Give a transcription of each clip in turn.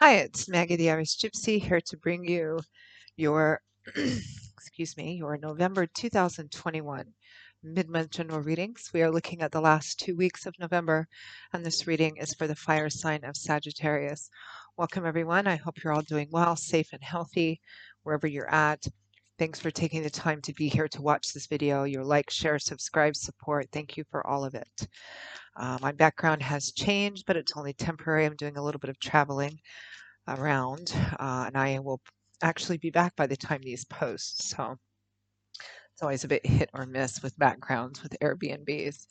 Hi, it's Maggie the Irish Gypsy here to bring you your excuse me, your November 2021 mid-month general readings. We are looking at the last 2 weeks of November, and this reading is for the fire sign of Sagittarius. Welcome, everyone. I hope you're all doing well, safe and healthy, wherever you're at. Thanks for taking the time to be here to watch this video. Your like, share, subscribe, support. Thank you for all of it. My background has changed, but it's only temporary. I'm doing a little bit of traveling around, and I will actually be back by the time these posts. So it's always a bit hit or miss with backgrounds with Airbnbs,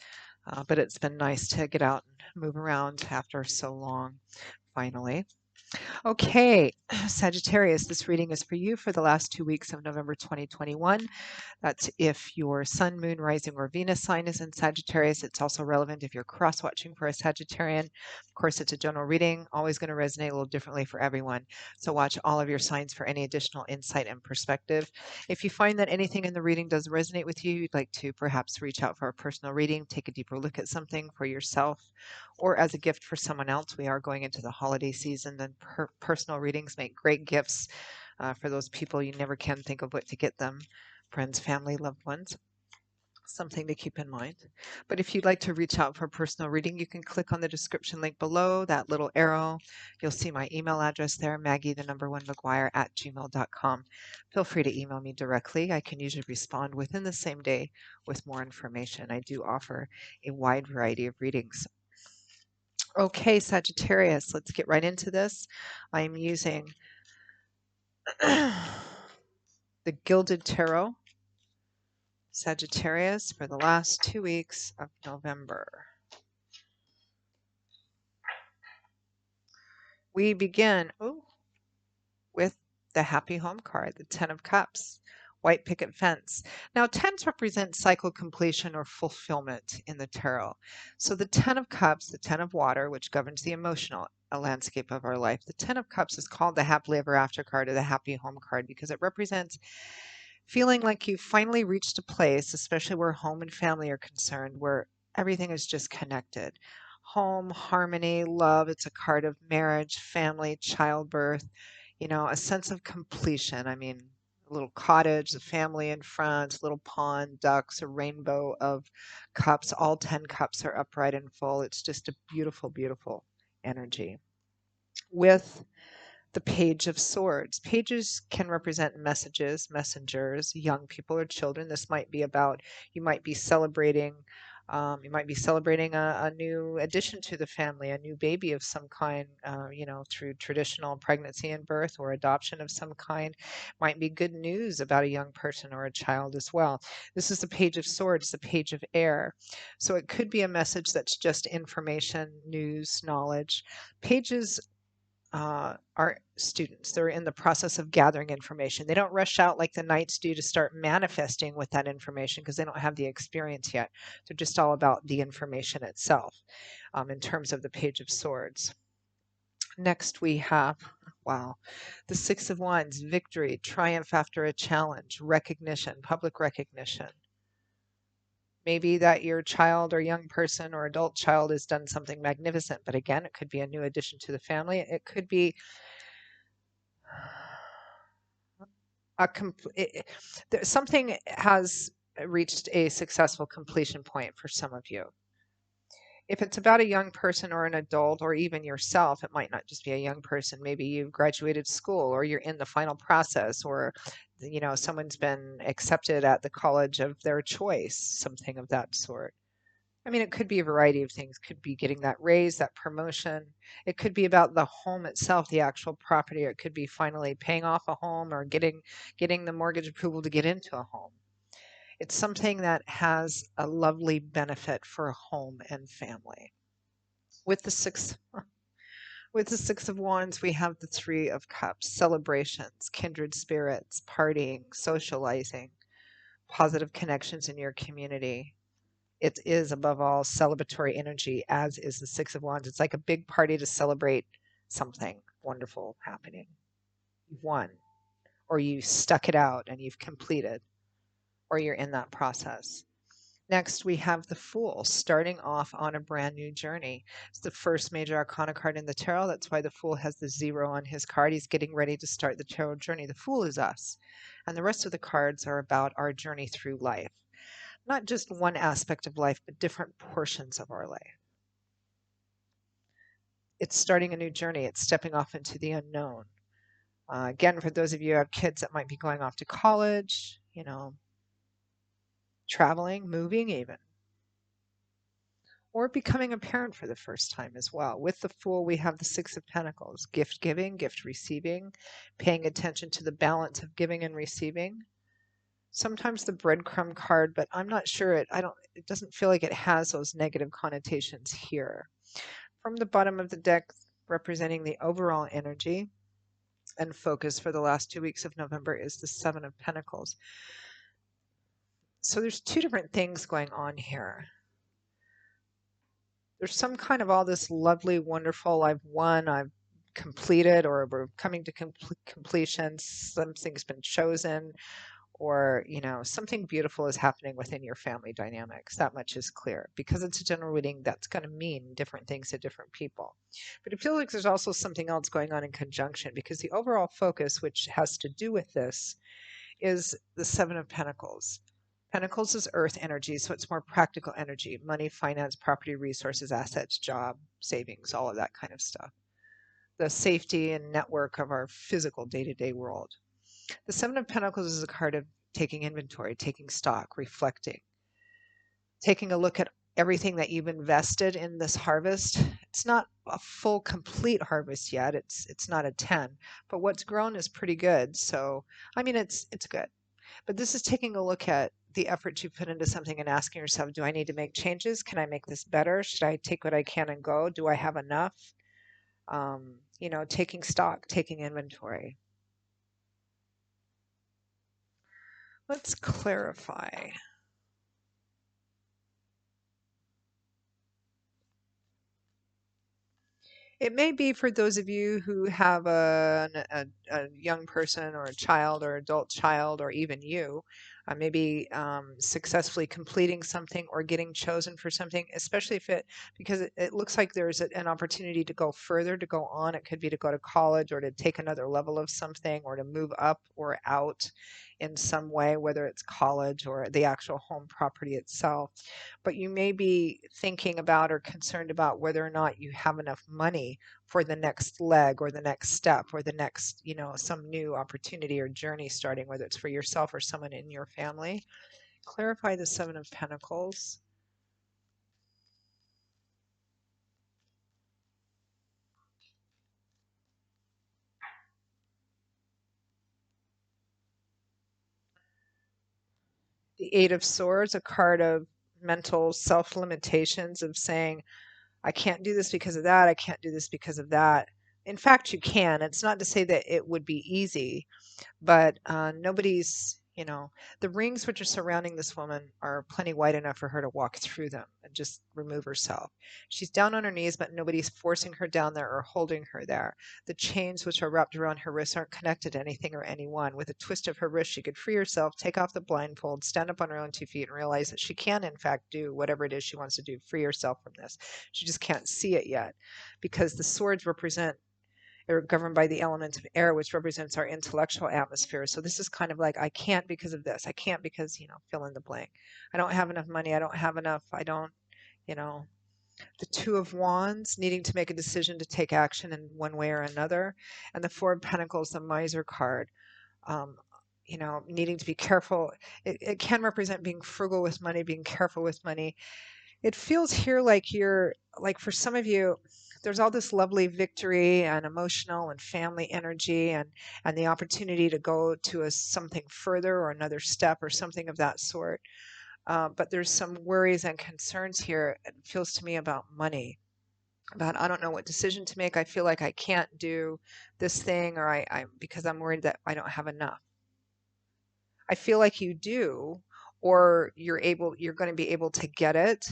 but it's been nice to get out and move around after so long, finally. Okay, Sagittarius, this reading is for you for the last 2 weeks of November 2021. That's if your sun, moon, rising, or Venus sign is in Sagittarius. It's also relevant if you're cross-watching for a Sagittarian. Of course, it's a general reading, always going to resonate a little differently for everyone. So watch all of your signs for any additional insight and perspective. If you find that anything in the reading does resonate with you, you'd like to perhaps reach out for a personal reading, take a deeper look at something for yourself, or as a gift for someone else. We are going into the holiday season, and personal readings make great gifts for those people you never can think of what to get them. Friends, family, loved ones, something to keep in mind. But if you'd like to reach out for a personal reading, you can click on the description link below, that little arrow. You'll see my email address there, Maggie1McGuire@gmail.com. Feel free to email me directly. I can usually respond within the same day with more information. I do offer a wide variety of readings. Okay, Sagittarius, let's get right into this. I'm using the Gilded Tarot, Sagittarius, for the last 2 weeks of November. We begin with the Happy Home card, the Ten of Cups, white picket fence. Now, tens represent cycle completion or fulfillment in the tarot. So the Ten of Cups, the Ten of Water, which governs the emotional landscape of our life, the Ten of Cups is called the Happily Ever After card or the Happy Home card because it represents feeling like you've finally reached a place, especially where home and family are concerned, where everything is just connected. Home, harmony, love. It's a card of marriage, family, childbirth, a sense of completion. I mean, a little cottage, the family in front, little pond, ducks, a rainbow of cups. All 10 cups are upright and full. It's just a beautiful, beautiful energy. With the Page of Swords. Pages can represent messages, messengers, young people or children. This might be about, you might be celebrating a new addition to the family, a new baby of some kind, through traditional pregnancy and birth or adoption of some kind. Might be good news about a young person or a child as well. This is the Page of Swords, the Page of Air. So it could be a message that's just information, news, knowledge. Pages are students. They're in the process of gathering information. They don't rush out like the knights do to start manifesting with that information because they don't have the experience yet. They're just all about the information itself in terms of the Page of Swords. Next we have, wow, the Six of Wands, victory, triumph after a challenge, recognition, public recognition. Maybe that your child or young person or adult child has done something magnificent, but again, it could be a new addition to the family. It could be something has reached a successful completion point for some of you. If it's about a young person or an adult or even yourself, it might not just be a young person. Maybe you've graduated school or you're in the final process, or someone's been accepted at the college of their choice, something of that sort. I mean, it could be a variety of things. Could be getting that raise, that promotion. It could be about the home itself, the actual property. Or it could be finally paying off a home or getting the mortgage approval to get into a home. It's something that has a lovely benefit for a home and family. With the six of Wands, we have the Three of Cups, celebrations, kindred spirits, partying, socializing, positive connections in your community. It is above all celebratory energy, as is the Six of Wands. It's like a big party to celebrate something wonderful happening. You've won, or you stuck it out and you've completed, or you're in that process. Next, we have the Fool starting off on a brand new journey. It's the first major arcana card in the tarot. That's why the Fool has the 0 on his card. He's getting ready to start the tarot journey. The Fool is us. And the rest of the cards are about our journey through life. Not just one aspect of life, but different portions of our life. It's starting a new journey. It's stepping off into the unknown. Again, for those of you who have kids that might be going off to college, traveling, moving even, or becoming a parent for the first time as well. With the Fool, we have the Six of Pentacles, gift giving, gift receiving, paying attention to the balance of giving and receiving. Sometimes the breadcrumb card, but I'm not sure it doesn't feel like it has those negative connotations here. From the bottom of the deck, representing the overall energy and focus for the last 2 weeks of November, is the Seven of Pentacles. So there's two different things going on here. There's some kind of all this lovely, wonderful, I've won, I've completed, or we're coming to completion, something's been chosen, or something beautiful is happening within your family dynamics. That much is clear. Because it's a general reading, that's going to mean different things to different people. But it feels like there's also something else going on in conjunction, because the overall focus, which has to do with this, is the Seven of Pentacles. Pentacles is earth energy, so it's more practical energy: money, finance, property, resources, assets, job, savings, all of that kind of stuff. The safety and network of our physical day-to-day world. The Seven of Pentacles is a card of taking inventory, taking stock, reflecting, taking a look at everything that you've invested in this harvest. It's not a full, complete harvest yet. It's not a 10, but what's grown is pretty good. So, I mean, it's good. But this is taking a look at the effort you put into something and asking yourself, do I need to make changes? Can I make this better? Should I take what I can and go? Do I have enough? Taking stock, taking inventory. Let's clarify. It may be for those of you who have a young person or a child or adult child, or even you, maybe successfully completing something or getting chosen for something, especially because it looks like there's an opportunity to go further, to go on. It could be to go to college, or to take another level of something, or to move up or out in some way, whether it's college or the actual home property itself. But you may be thinking about or concerned about whether or not you have enough money for the next leg or the next step or the next, some new opportunity or journey starting, whether it's for yourself or someone in your family. Clarify the Seven of Pentacles. The Eight of Swords, a card of mental self-limitations, of saying, I can't do this because of that. I can't do this because of that. In fact, you can. It's not to say that it would be easy, but nobody's, the rings which are surrounding this woman are plenty wide enough for her to walk through them and just remove herself. She's down on her knees, but nobody's forcing her down there or holding her there. The chains which are wrapped around her wrists aren't connected to anything or anyone. With a twist of her wrist, she could free herself, take off the blindfold, stand up on her own 2 feet, and realize that she can, in fact, do whatever it is she wants to do, free herself from this. She just can't see it yet, because the swords represent, are governed by the element of air, which represents our intellectual atmosphere. So this is kind of like, I can't because of this. I can't because, fill in the blank. I don't have enough money. I don't have enough. I don't, you know, the Two of Wands, needing to make a decision to take action in one way or another. And the Four of Pentacles, the Miser card, um, needing to be careful. It can represent being frugal with money, being careful with money. It feels here like for some of you, there's all this lovely victory and emotional and family energy, and the opportunity to go to something further or another step or something of that sort. But there's some worries and concerns here, it feels to me, about money. About, I don't know what decision to make. I feel like I can't do this thing, or because I'm worried that I don't have enough. I feel like you do, or you're going to be able to get it.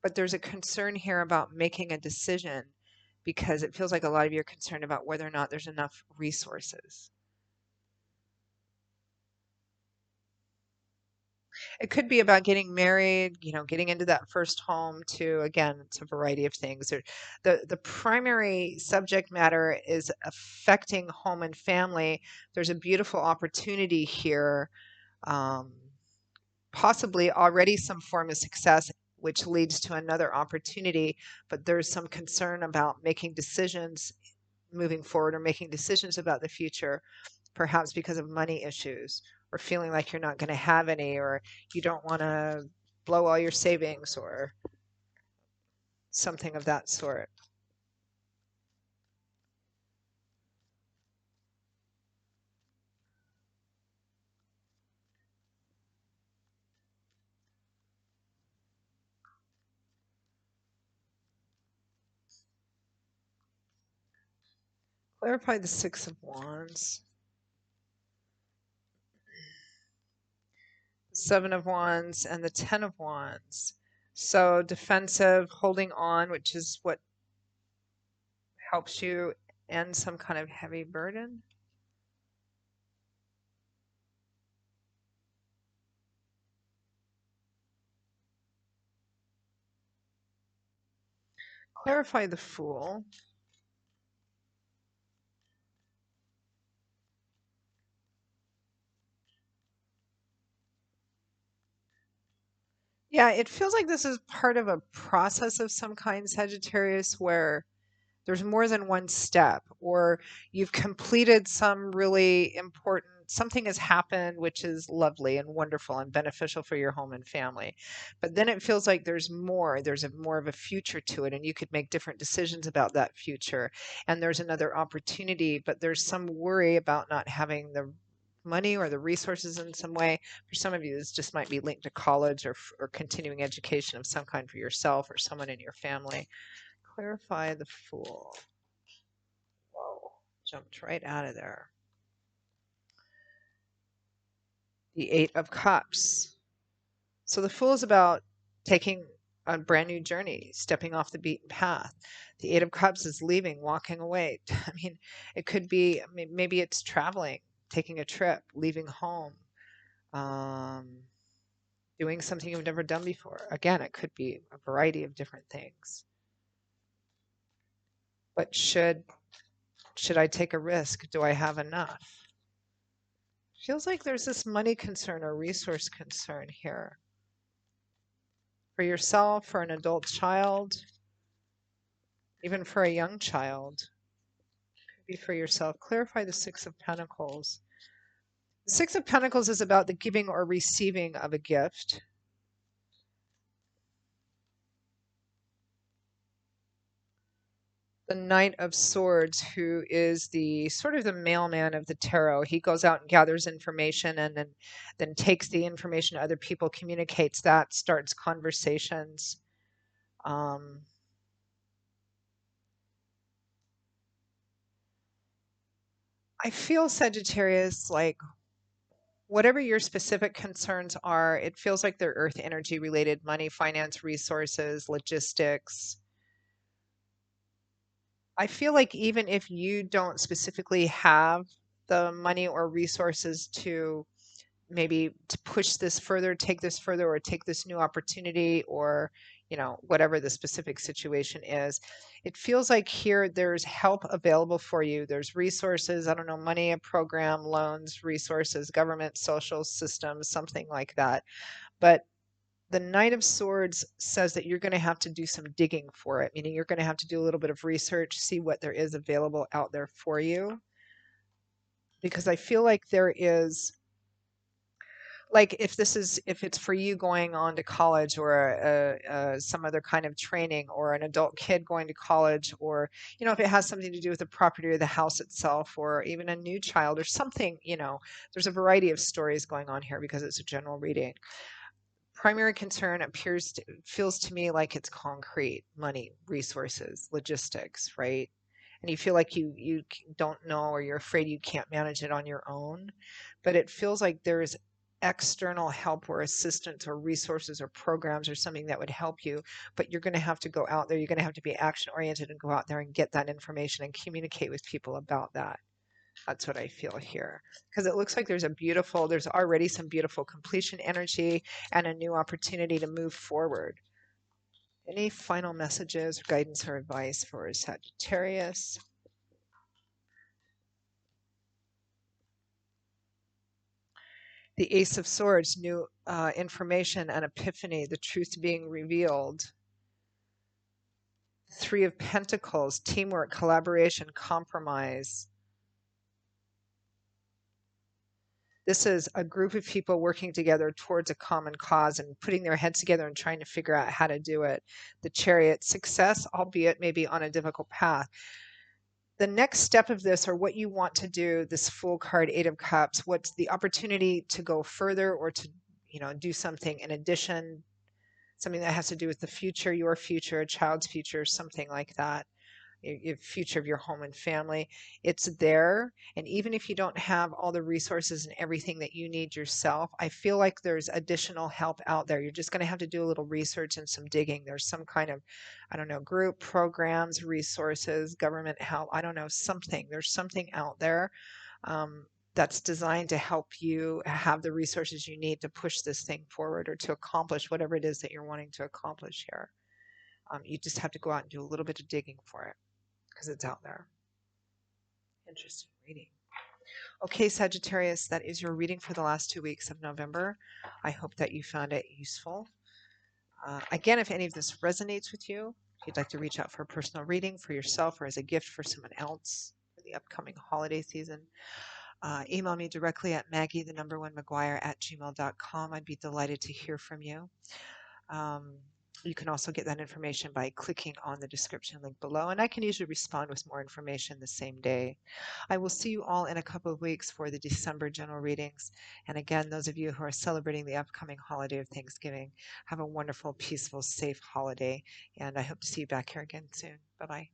But there's a concern here about making a decision, because it feels like a lot of you are concerned about whether or not there's enough resources. It could be about getting married, getting into that first home to, again, it's a variety of things. The primary subject matter is affecting home and family. There's a beautiful opportunity here, um, possibly already some form of success, which leads to another opportunity, but there's some concern about making decisions moving forward or making decisions about the future, perhaps because of money issues or feeling like you're not going to have any, or you don't want to blow all your savings or something of that sort. Clarify the Six of Wands, Seven of Wands, and the Ten of Wands. So defensive, holding on, which is what helps you end some kind of heavy burden. Clarify the Fool. Yeah, it feels like this is part of a process of some kind, Sagittarius, where there's more than one step, or you've completed some really important, something has happened which is lovely and wonderful and beneficial for your home and family. But then it feels like there's more, there's more of a future to it, and you could make different decisions about that future. And there's another opportunity, but there's some worry about not having the money or the resources in some way. For some of you, this just might be linked to college or continuing education of some kind for yourself or someone in your family. Clarify the Fool. Whoa, jumped right out of there. The Eight of Cups. So the Fool is about taking a brand new journey, stepping off the beaten path. The Eight of Cups is leaving, walking away. I mean, it could be, maybe it's traveling, taking a trip, leaving home, um, doing something you've never done before. Again, it could be a variety of different things. But should I take a risk? Do I have enough? Feels like there's this money concern or resource concern here for yourself, for an adult child, even for a young child. Could be for yourself. Clarify the Six of Pentacles. The Six of Pentacles is about the giving or receiving of a gift. The Knight of Swords, who is the sort of the mailman of the tarot. He goes out and gathers information and then takes the information to other people, communicates that, starts conversations. I feel, Sagittarius, like whatever your specific concerns are, it feels like they're earth energy related: money, finance, resources, logistics. I feel like even if you don't specifically have the money or resources to maybe to push this further, take this further, or take this new opportunity, or whatever the specific situation is, it feels like here there's help available for you. There's resources, I don't know, money, a program, loans, resources, government, social systems, something like that. But the Knight of Swords says that you're going to have to do some digging for it, meaning you're going to have to do a little bit of research, see what there is available out there for you. Because I feel like there is, like, if it's for you going on to college, or some other kind of training, or an adult kid going to college, or if it has something to do with the property or the house itself, or even a new child or something, there's a variety of stories going on here because it's a general reading. Primary concern feels to me like it's concrete: money, resources, logistics, right? And you feel like you don't know, or you're afraid you can't manage it on your own. But it feels like there's external help or assistance or resources or programs or something that would help you, but you're going to have to go out there. You're going to have to be action oriented and go out there and get that information and communicate with people about that. That's what I feel here. Because it looks like there's already some beautiful completion energy and a new opportunity to move forward. Any final messages, guidance, or advice for Sagittarius? The Ace of Swords, new information and epiphany, the truth being revealed. Three of Pentacles, teamwork, collaboration, compromise. This is a group of people working together towards a common cause and putting their heads together and trying to figure out how to do it. The Chariot, success, albeit maybe on a difficult path. The next step of this, or what you want to do, this Fool card, Eight of Cups, what's the opportunity to go further or to, do something in addition, something that has to do with the future, your future, a child's future, something like that. Your future of your home and family. It's there. And even if you don't have all the resources and everything that you need yourself, I feel like there's additional help out there. You're just going to have to do a little research and some digging. There's some kind of, I don't know, group, programs, resources, government help. I don't know, something. There's something out there that's designed to help you have the resources you need to push this thing forward or to accomplish whatever it is that you're wanting to accomplish here. You just have to go out and do a little bit of digging for it because it's out there. Interesting reading. Okay, Sagittarius, that is your reading for the last 2 weeks of November. I hope that you found it useful. Again, if any of this resonates with you, if you'd like to reach out for a personal reading for yourself or as a gift for someone else for the upcoming holiday season, email me directly at maggie1mcguire@gmail.com. I'd be delighted to hear from you. You can also get that information by clicking on the description link below, and I can usually respond with more information the same day. I will see you all in a couple of weeks for the December general readings. And again, those of you who are celebrating the upcoming holiday of Thanksgiving, have a wonderful, peaceful, safe holiday, and I hope to see you back here again soon. Bye-bye.